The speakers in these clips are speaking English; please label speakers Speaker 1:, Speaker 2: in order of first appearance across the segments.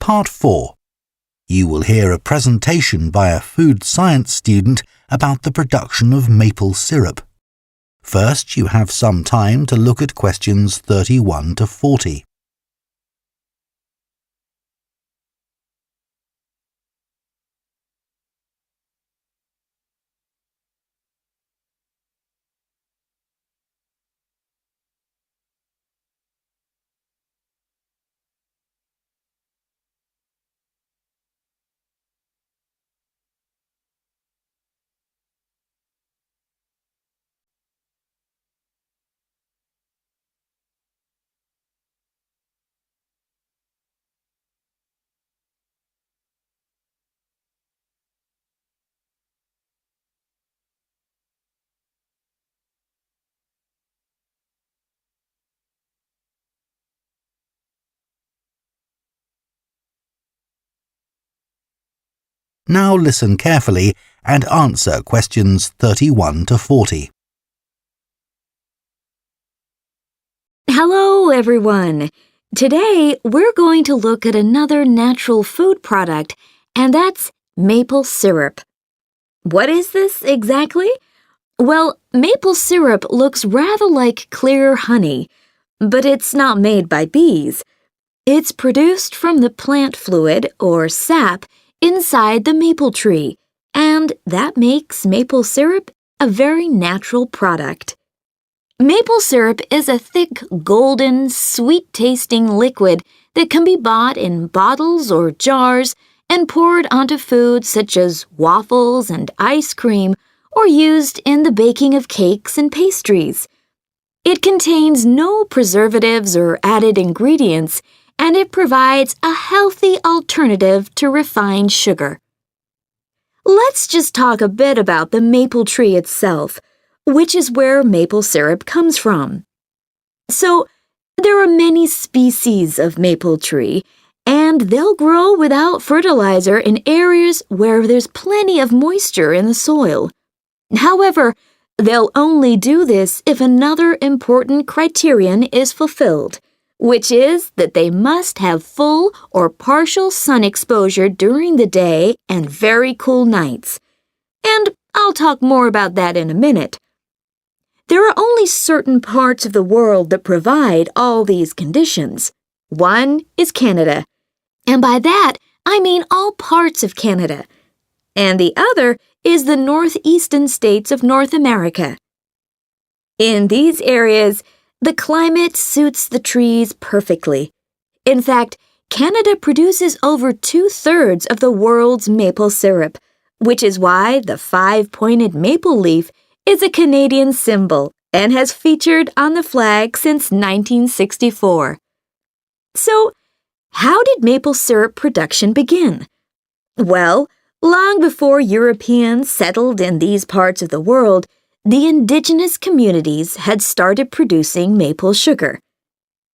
Speaker 1: Part 4. You will hear a presentation by a food science student about the production of maple syrup. First, you have some time to look at questions 31 to 40. Now listen carefully and answer questions 31 to 40.
Speaker 2: Hello, everyone. Today, we're going to look at another natural food product, and that's maple syrup. What is this exactly? Well, maple syrup looks rather like clear honey, but it's not made by bees. It's produced from the plant fluid, or sap, inside the maple tree, and that makes maple syrup a very natural product. Maple syrup is a thick, golden, sweet-tasting liquid that can be bought in bottles or jars and poured onto foods such as waffles and ice cream, or used in the baking of cakes and pastries. It contains no preservatives or added ingredients, and it provides a healthy alternative to refined sugar. Let's just talk a bit about the maple tree itself, which is where maple syrup comes from. So, there are many species of maple tree, and they'll grow without fertilizer in areas where there's plenty of moisture in the soil. However, they'll only do this if another important criterion is fulfilled, which is that they must have full or partial sun exposure during the day and very cool nights. And I'll talk more about that in a minute. There are only certain parts of the world that provide all these conditions. One is Canada, and by that I mean all parts of Canada. And the other is the northeastern states of North America. In these areas, the climate suits the trees perfectly. In fact, Canada produces over 2/3 of the world's maple syrup, which is why the 5-pointed maple leaf is a Canadian symbol and has featured on the flag since 1964. So, how did maple syrup production begin? Well, long before Europeans settled in these parts of the world, the indigenous communities had started producing maple sugar.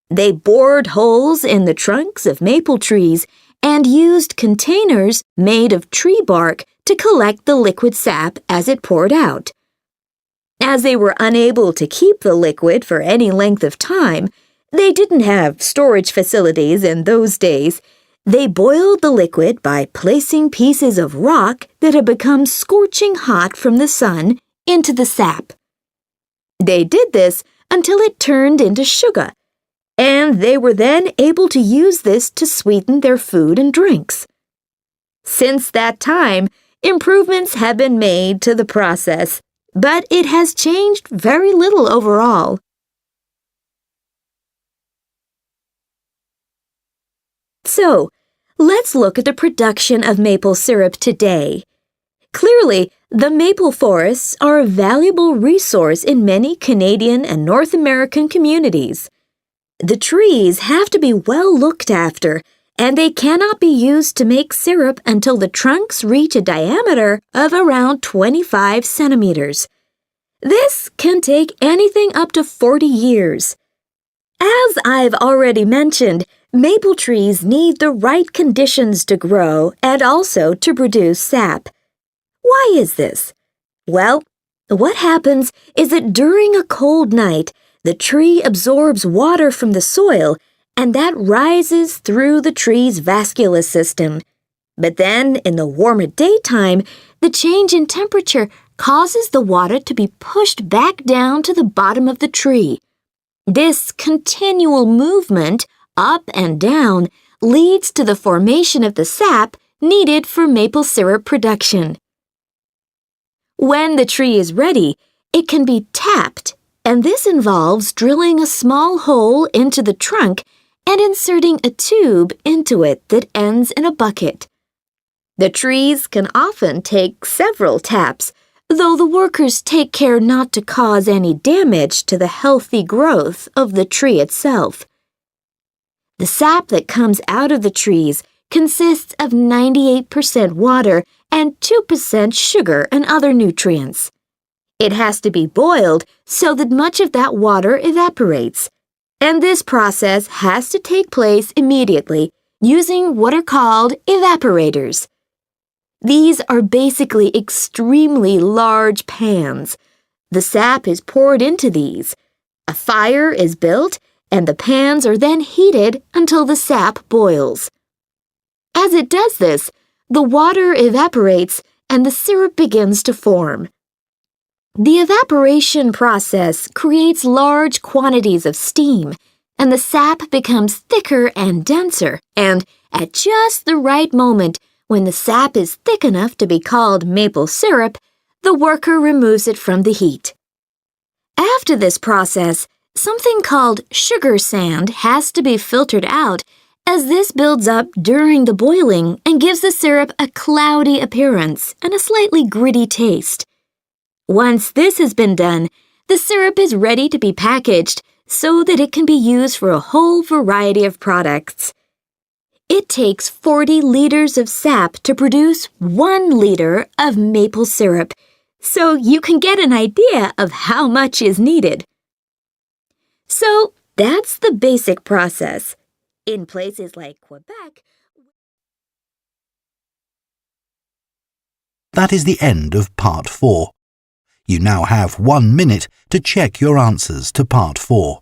Speaker 2: They bored holes in the trunks of maple trees and used containers made of tree bark to collect the liquid sap as it poured out. As they were unable to keep the liquid for any length of time, they didn't have storage facilities in those days. They boiled the liquid by placing pieces of rock that had become scorching hot from the sun into the sap. They did this until it turned into sugar, and they were then able to use this to sweeten their food and drinks. Since that time, improvements have been made to the process, but it has changed very little overall. So, let's look at the production of maple syrup today. Clearly, the maple forests are a valuable resource in many Canadian and North American communities. The trees have to be well looked after, and they cannot be used to make syrup until the trunks reach a diameter of around 25 centimeters. This can take anything up to 40 years. As I've already mentioned, maple trees need the right conditions to grow and also to produce sap. Why is this? Well, what happens is that during a cold night, the tree absorbs water from the soil and that rises through the tree's vascular system. But then, in the warmer daytime, the change in temperature causes the water to be pushed back down to the bottom of the tree. This continual movement, up and down, leads to the formation of the sap needed for maple syrup production. When the tree is ready, it can be tapped, and this involves drilling a small hole into the trunk and inserting a tube into it that ends in a bucket. The trees can often take several taps, though the workers take care not to cause any damage to the healthy growth of the tree itself. The sap that comes out of the trees consists of 98% water and 2% sugar and other nutrients. It has to be boiled so that much of that water evaporates, and this process has to take place immediately using what are called evaporators. These are basically extremely large pans. The sap is poured into these. A fire is built, and the pans are then heated until the sap boils. As it does this, the water evaporates and the syrup begins to form. The evaporation process creates large quantities of steam, and the sap becomes thicker and denser, and at just the right moment, when the sap is thick enough to be called maple syrup, the worker removes it from the heat. After this process, something called sugar sand has to be filtered out, as this builds up during the boiling and gives the syrup a cloudy appearance and a slightly gritty taste. Once this has been done, the syrup is ready to be packaged so that it can be used for a whole variety of products. It takes 40 liters of sap to produce 1 liter of maple syrup, so you can get an idea of how much is needed. So that's the basic process. In places like Quebec,
Speaker 1: That is the end of Part 4. You now have 1 minute to check your answers to Part 4.